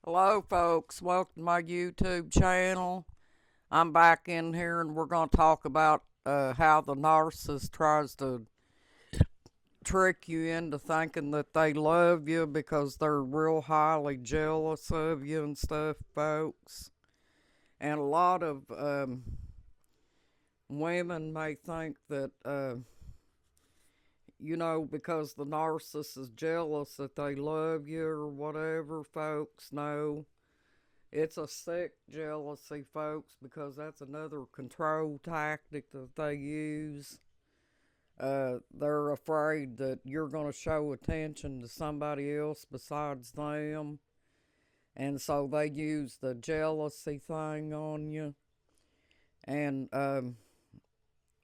Hello, folks. Welcome to my YouTube channel. I'm back in here, and we're going to talk about how the narcissist tries to trick you into thinking that they love you because they're real highly jealous of you and stuff, folks. And a lot of women may think that, because the narcissist is jealous that they love you or whatever, folks. No, it's a sick jealousy, folks, because that's another control tactic that they use. They're afraid that you're going to show attention to somebody else besides them. And so they use the jealousy thing on you. And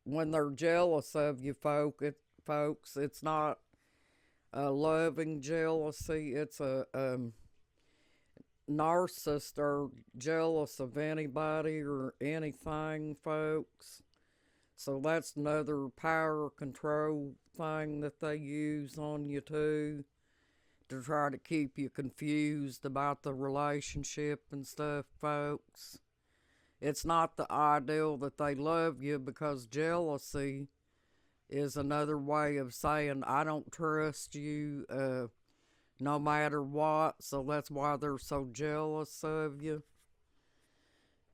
when they're jealous of you, folks, it's not a loving jealousy. It's a narcissists are jealous of anybody or anything, folks. So that's another power control thing that they use on you too, to try to keep you confused about the relationship and stuff, folks. It's not the ideal that they love you, because jealousy is another way of saying I don't trust you no matter what. So that's why they're so jealous of you.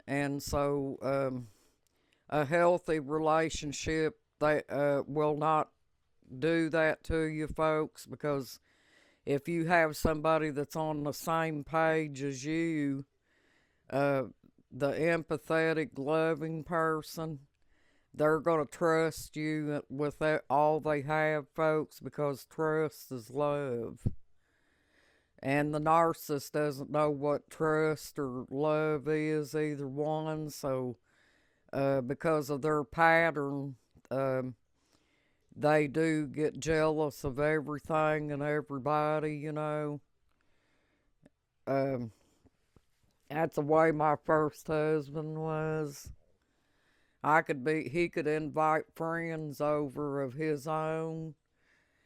And so a healthy relationship, they will not do that to you, folks, because if you have somebody that's on the same page as you, uh, the empathetic, loving person, they're going to trust you with all they have, folks, because trust is love. And the narcissist doesn't know what trust or love is, either one. So, because of their pattern, um, they do get jealous of everything and everybody. Um, that's the way my first husband was. He could invite friends over of his own,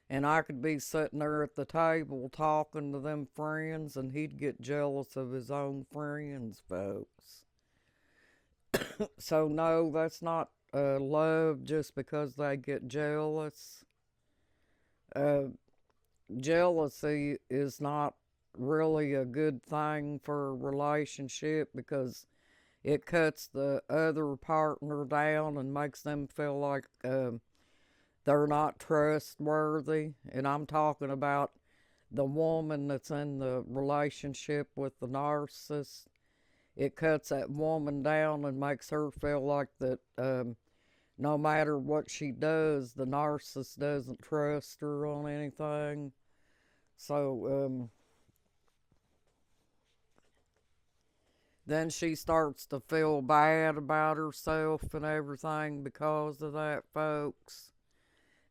and I could be sitting there at the table talking to them friends, and he'd get jealous of his own friends, folks. So, no, that's not love just because they get jealous. Uh, Jealousy is not really a good thing for a relationship, because it cuts the other partner down and makes them feel like they're not trustworthy. And I'm talking about the woman that's in the relationship with the narcissist. It cuts that woman down and makes her feel like that no matter what she does, the narcissist doesn't trust her on anything. So then she starts to feel bad about herself and everything because of that, folks.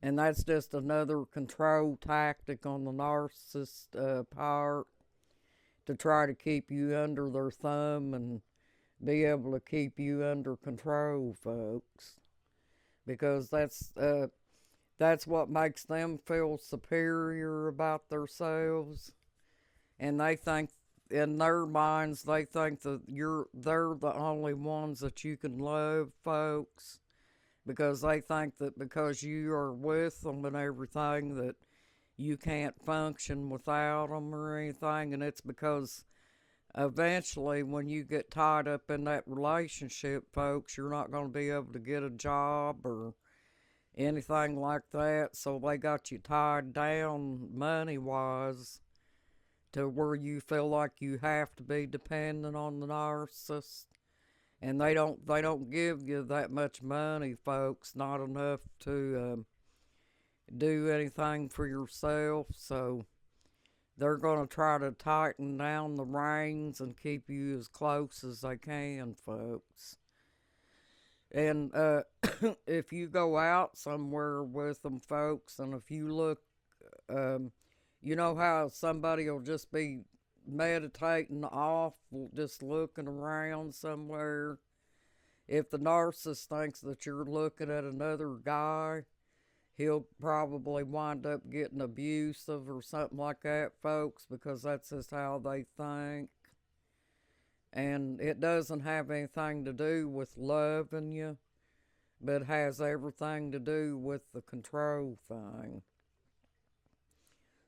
And that's just another control tactic on the narcissist part, to try to keep you under their thumb and be able to keep you under control, folks. Because that's what makes them feel superior about themselves, and they think, in their minds, they think that they're the only ones that you can love, folks, because they think that because you are with them and everything, that you can't function without them or anything. And it's because eventually, when you get tied up in that relationship, folks, you're not going to be able to get a job or anything like that. So they got you tied down money wise, to where you feel like you have to be dependent on the narcissist. And they don't give you that much money, folks, not enough to do anything for yourself. So they're going to try to tighten down the reins and keep you as close as they can, folks. And if you go out somewhere with them, folks, and if you look, um, you know how somebody will just be meditating off, just looking around somewhere. If the narcissist thinks that you're looking at another guy, he'll probably wind up getting abusive or something like that, folks, because that's just how they think. And it doesn't have anything to do with loving you, but has everything to do with the control thing.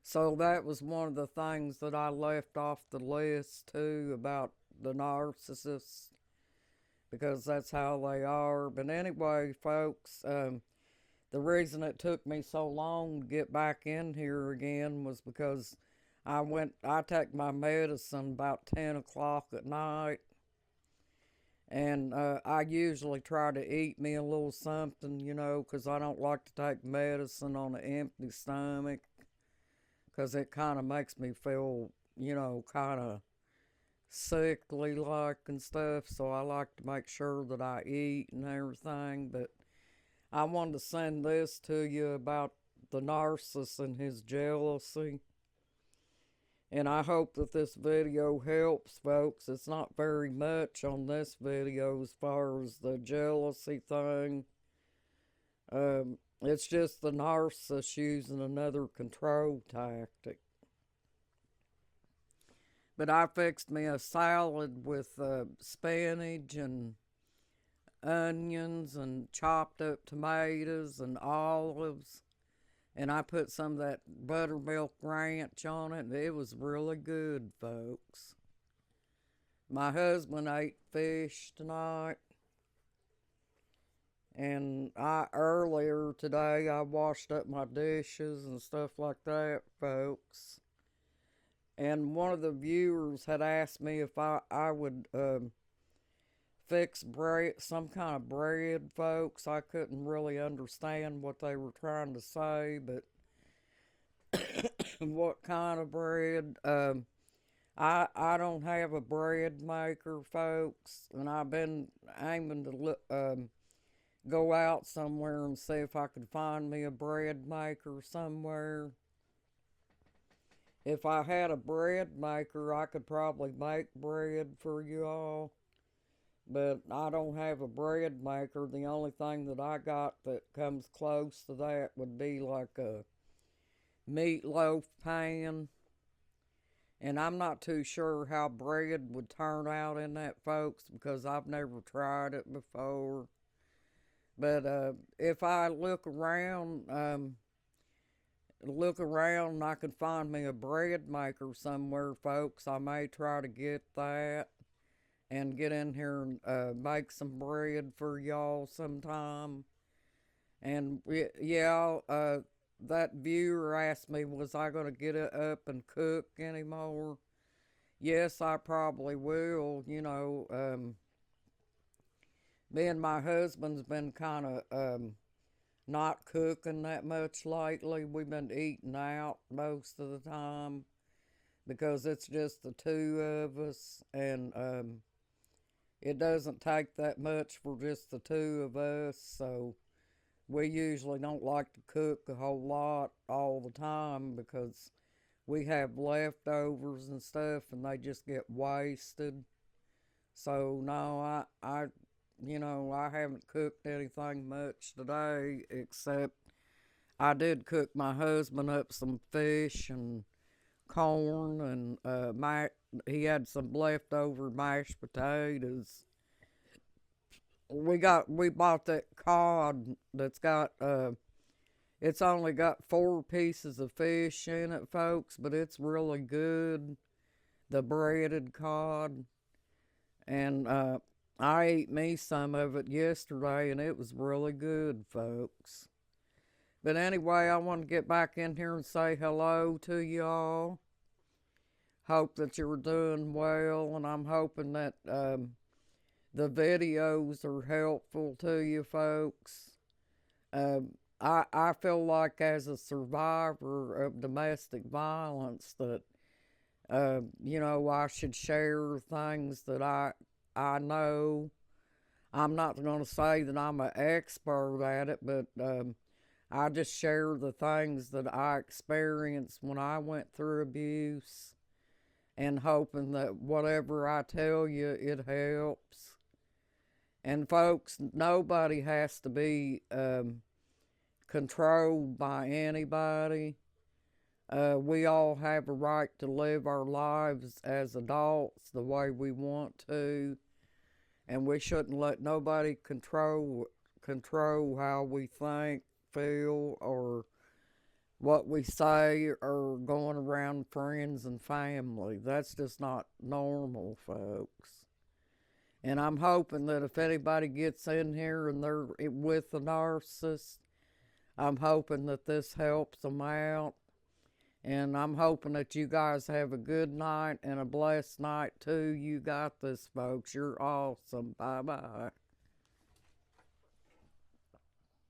So that was one of the things that I left off the list too about the narcissist, because that's how they are. But anyway, folks, the reason it took me so long to get back in here again was because I take my medicine about 10 o'clock at night, and I usually try to eat me a little something, because I don't like to take medicine on an empty stomach, because it kind of makes me feel, kind of sickly like and stuff. So I like to make sure that I eat and everything. But I wanted to send this to you about the narcissist and his jealousy. And I hope that this video helps, folks. It's not very much on this video as far as the jealousy thing. It's just the narcissist using another control tactic. But I fixed me a salad with spinach and onions and chopped up tomatoes and olives. And I put some of that buttermilk ranch on it. It was really good, folks. My husband ate fish tonight. And earlier today, I washed up my dishes and stuff like that, folks. And one of the viewers had asked me if I would fix bread, some kind of bread, folks. I couldn't really understand what they were trying to say, but what kind of bread? I don't have a bread maker, folks, and I've been aiming to go out somewhere and see if I could find me a bread maker somewhere. If I had a bread maker, I could probably make bread for you all. But I don't have a bread maker. The only thing that I got that comes close to that would be like a meatloaf pan. And I'm not too sure how bread would turn out in that, folks, because I've never tried it before. But if I look around and I can find me a bread maker somewhere, folks, I may try to get that and get in here and make some bread for y'all sometime. And yeah, that viewer asked me, was I going to get it up and cook anymore? Yes, I probably will. Me and my husband's been kind of not cooking that much lately. We've been eating out most of the time because it's just the two of us, and it doesn't take that much for just the two of us, so we usually don't like to cook a whole lot all the time because we have leftovers and stuff and they just get wasted. So no, I haven't cooked anything much today, except I did cook my husband up some fish and corn, and he had some leftover mashed potatoes. We bought that cod that's got it's only got 4 pieces of fish in it, folks, but it's really good, the breaded cod. And I ate me some of it yesterday, and it was really good, folks. But anyway, I want to get back in here and say hello to y'all. Hope that you're doing well, and I'm hoping that the videos are helpful to you, folks. I feel like as a survivor of domestic violence that, I should share things that I know. I'm not going to say that I'm an expert at it, but I just share the things that I experienced when I went through abuse, and hoping that whatever I tell you, it helps. And folks, nobody has to be controlled by anybody. We all have a right to live our lives as adults the way we want to, and we shouldn't let nobody control how we think, feel, or what we say, or going around friends and family. That's just not normal, folks. And I'm hoping that if anybody gets in here and they're with a narcissist, I'm hoping that this helps them out. And I'm hoping that you guys have a good night and a blessed night too. You got this, folks. You're awesome. Bye bye.